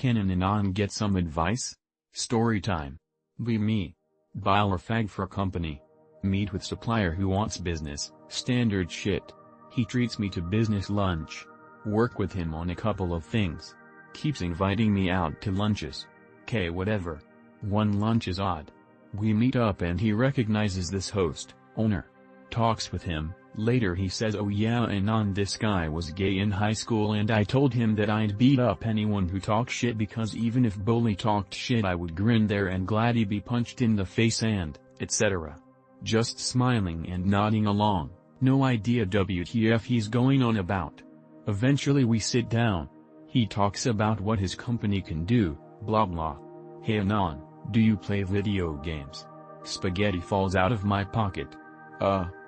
Can an anon get some advice? Story time. Be me. Bile or fag for company. Meet with supplier who wants business, standard shit. He treats me to business lunch. Work with him on a couple of things. Keeps inviting me out to lunches. K whatever. One lunch is odd. We meet up and he recognizes this host, owner. Talks with him, later he says oh yeah anon this guy was gay in high school and I told him that I'd beat up anyone who talked shit because even if bully talked shit I would grin there and gladly be punched in the face and, etc. Just smiling and nodding along, no idea WTF he's going on about. Eventually we sit down. He talks about what his company can do, blah blah. Hey anon, do you play video games? Spaghetti falls out of my pocket.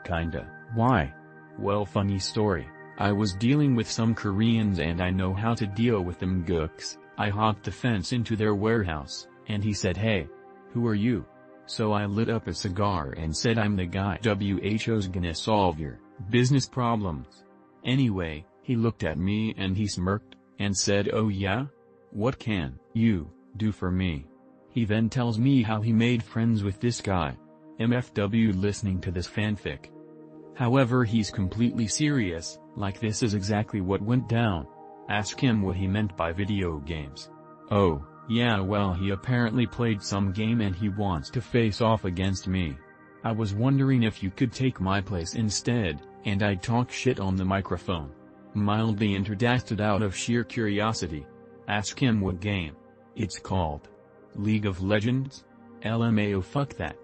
Kinda. Why? Well funny story, I was dealing with some Koreans and I know how to deal with them gooks. I hopped the fence into their warehouse, and he said hey. Who are you? So I lit up a cigar and said I'm the guy who's gonna solve your business problems. Anyway, he looked at me and he smirked, and said oh yeah? What can you do for me? He then tells me how he made friends with this guy. MFW listening to this fanfic. However he's completely serious, like this is exactly what went down. Ask him what he meant by video games. Oh, yeah well he apparently played some game and he wants to face off against me. I was wondering if you could take my place instead, and I'd talk shit on the microphone. Mildly interdicted out of sheer curiosity. Ask him what game. It's called League of Legends? LMAO fuck that.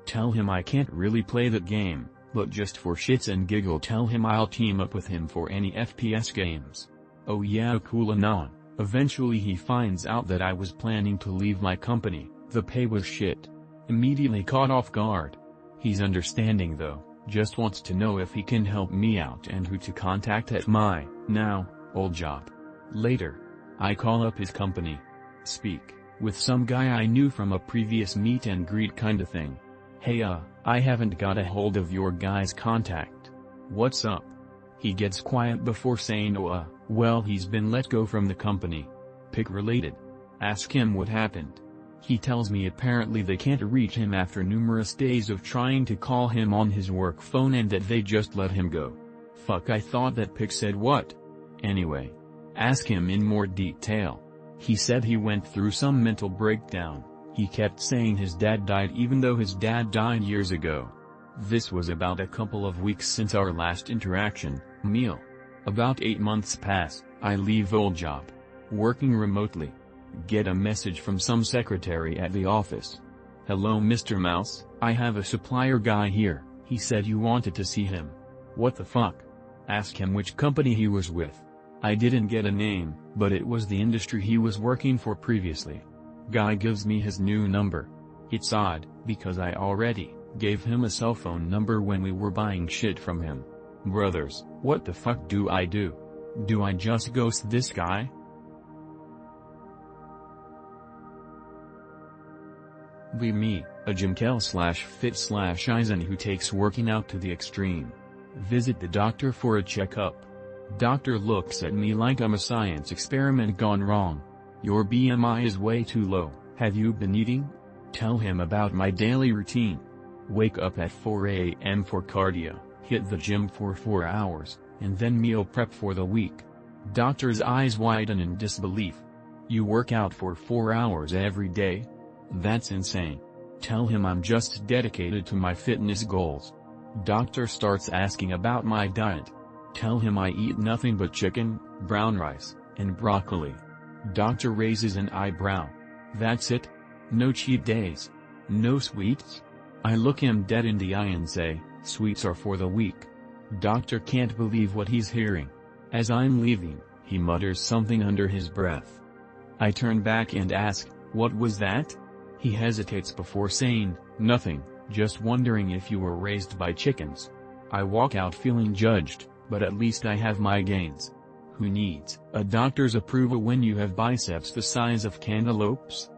Tell him I can't really play that game, but just for shits and giggle tell him I'll team up with him for any FPS games. Oh yeah cool anon. Eventually he finds out that I was planning to leave my company, the pay was shit. Immediately caught off guard. He's understanding though, just wants to know if he can help me out and who to contact at my, now, old job. Later. I call up his company. Speak with some guy I knew from a previous meet and greet kinda thing. Hey I haven't got a hold of your guy's contact. What's up? He gets quiet before saying oh well he's been let go from the company. Pick related. Ask him what happened. He tells me apparently they can't reach him after numerous days of trying to call him on his work phone and that they just let him go. Fuck I thought that Pick said what? Anyway. Ask him in more detail. He said he went through some mental breakdown. He kept saying his dad died even though his dad died years ago. This was about a couple of weeks since our last interaction, meal. About 8 months pass, I leave old job. Working remotely. Get a message from some secretary at the office. Hello Mr. Mouse, I have a supplier guy here, he said you wanted to see him. What the fuck? Ask him which company he was with. I didn't get a name, but it was the industry he was working for previously. Guy gives me his new number. It's odd, because I already gave him a cell phone number when we were buying shit from him. Brothers, what the fuck do I do? Do I just ghost this guy? Be me, a gymkel/fit/Eisen who takes working out to the extreme. Visit the doctor for a checkup. Doctor looks at me like I'm a science experiment gone wrong. Your BMI is way too low, have you been eating? Tell him about my daily routine. Wake up at 4 a.m. for cardio, hit the gym for 4 hours, and then meal prep for the week. Doctor's eyes widen in disbelief. You work out for 4 hours every day? That's insane. Tell him I'm just dedicated to my fitness goals. Doctor starts asking about my diet. Tell him I eat nothing but chicken, brown rice, and broccoli. Doctor raises an eyebrow. That's it? No cheat days? No sweets? I look him dead in the eye and say, sweets are for the weak. Doctor can't believe what he's hearing. As I'm leaving, he mutters something under his breath. I turn back and ask, what was that? He hesitates before saying, nothing, just wondering if you were raised by chickens. I walk out feeling judged, but at least I have my gains. Who needs a doctor's approval when you have biceps the size of cantaloupes?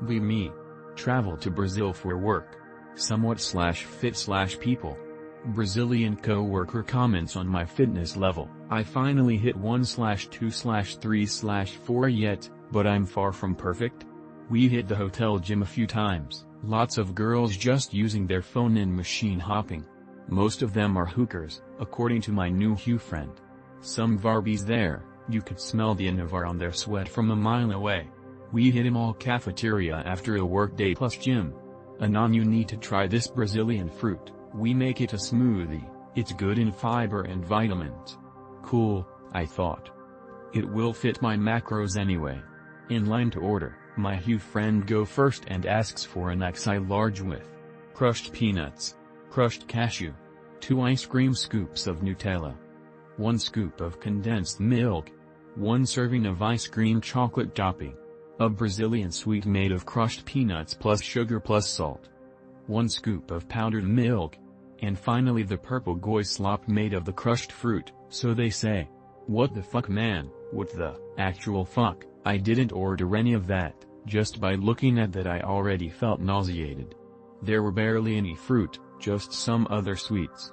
Be me. Travel to Brazil for work. Somewhat/fit/people. Brazilian co-worker comments on my fitness level. I finally hit 1/2/3/4 yet, but I'm far from perfect. We hit the hotel gym a few times, lots of girls just using their phone and machine hopping. Most of them are hookers, according to my new Hugh friend. Some Varbies there, you could smell the Inavar on their sweat from a mile away. We hit a mall cafeteria after a workday plus gym. Anon, you need to try this Brazilian fruit, we make it a smoothie, it's good in fiber and vitamins. Cool, I thought. It will fit my macros anyway. In line to order, my Hugh friend go first and asks for an XI large with crushed peanuts, crushed cashew, 2 ice cream scoops of Nutella, 1 scoop of condensed milk, 1 serving of ice cream chocolate topping, a Brazilian sweet made of crushed peanuts plus sugar plus salt, 1 scoop of powdered milk, and finally the purple goy slop made of the crushed fruit, so they say. What the fuck, man, what the actual fuck? I didn't order any of that. Just by looking at that I already felt nauseated. There were barely any fruit, just some other sweets.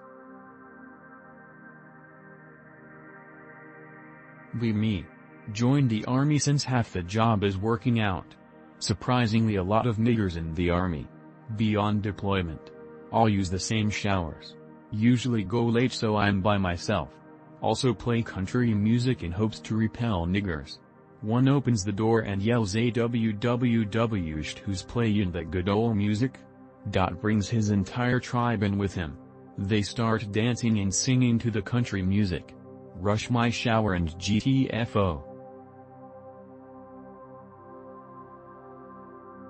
Me. Joined the army since half the job is working out. Surprisingly a lot of niggers in the army. Beyond deployment. All use the same showers. Usually go late so I'm by myself. Also play country music in hopes to repel niggers. One opens the door and yells AWWW who's playing that good ol' music? Brings his entire tribe in with him. They start dancing and singing to the country music. Rush my shower and GTFO.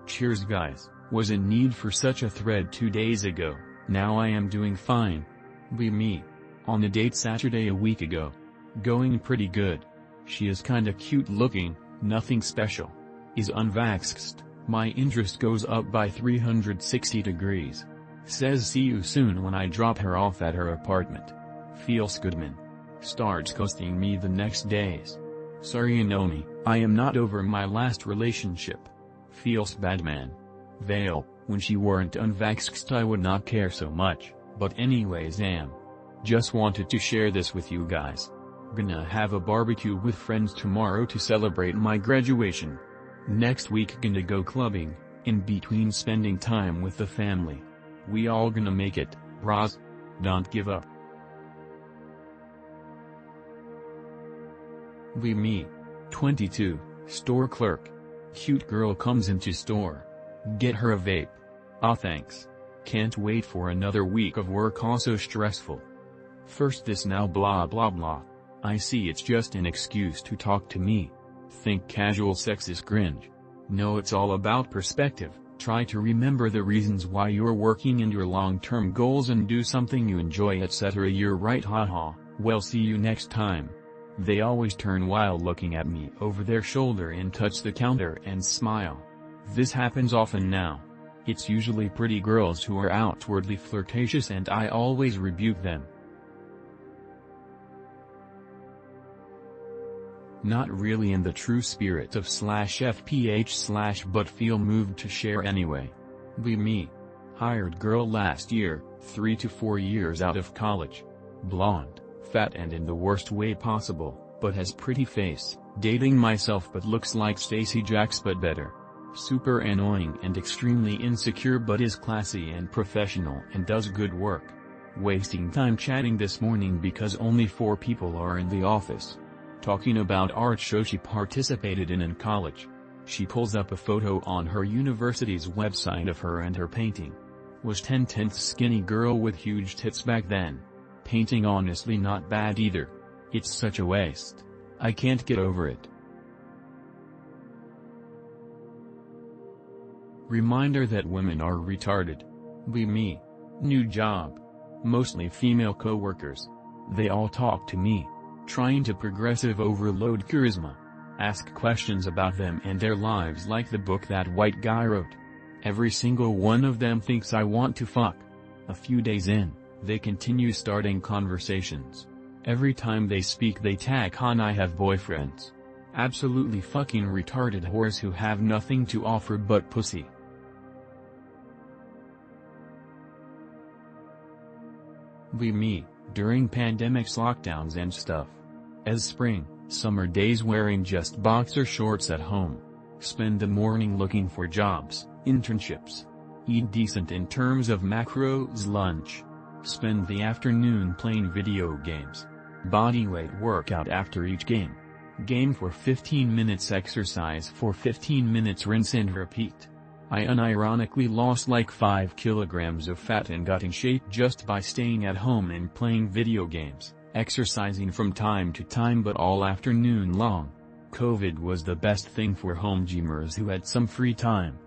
Cheers guys, was in need for such a thread 2 days ago, now I am doing fine. Me. On a date Saturday a week ago. Going pretty good. She is kinda cute looking, nothing special. Is unvaxxed, my interest goes up by 360 degrees. Says see you soon when I drop her off at her apartment. Feels good man. Starts ghosting me the next days. Sorry you know me, I am not over my last relationship. Feels bad man. Veil, when she weren't unvaxxed I would not care so much, but anyways am. Just wanted to share this with you guys. Gonna have a barbecue with friends tomorrow to celebrate my graduation. Next week gonna go clubbing, in between spending time with the family. We all gonna make it, bros. Don't give up. Me. 22, store clerk. Cute girl comes into store. Get her a vape. Aw thanks. Can't wait for another week of work, also stressful. First this now blah blah blah. I see it's just an excuse to talk to me. Think casual sex is cringe. No, it's all about perspective. Try to remember the reasons why you're working and your long-term goals and do something you enjoy, etc. You're right, haha. Well, see you next time. They always turn while looking at me over their shoulder and touch the counter and smile. This happens often now. It's usually pretty girls who are outwardly flirtatious and I always rebuke them. Not really in the true spirit of /FPH/ but feel moved to share anyway. Me. Hired girl last year, 3 to 4 years out of college. Blonde, fat and in the worst way possible, but has pretty face, dating myself but looks like Stacey Jacks but better. Super annoying and extremely insecure but is classy and professional and does good work. Wasting time chatting this morning because only 4 people are in the office. Talking about art show she participated in college. She pulls up a photo on her university's website of her and her painting. Was 10/10 skinny girl with huge tits back then. Painting honestly not bad either. It's such a waste. I can't get over it. Reminder that women are retarded. Me. New job. Mostly female co-workers. They all talk to me. Trying to progressive overload charisma. Ask questions about them and their lives like the book that white guy wrote. Every single one of them thinks I want to fuck. A few days in, they continue starting conversations. Every time they speak they tack on I have boyfriends. Absolutely fucking retarded whores who have nothing to offer but pussy. Me, during pandemics, lockdowns and stuff. As spring, summer days wearing just boxer shorts at home. Spend the morning looking for jobs, internships. Eat decent in terms of macros lunch. Spend the afternoon playing video games. Bodyweight workout after each game. Game for 15 minutes, exercise for 15 minutes, rinse and repeat. I unironically lost like 5 kilograms of fat and got in shape just by staying at home and playing video games, exercising from time to time but all afternoon long. COVID was the best thing for home gymers who had some free time.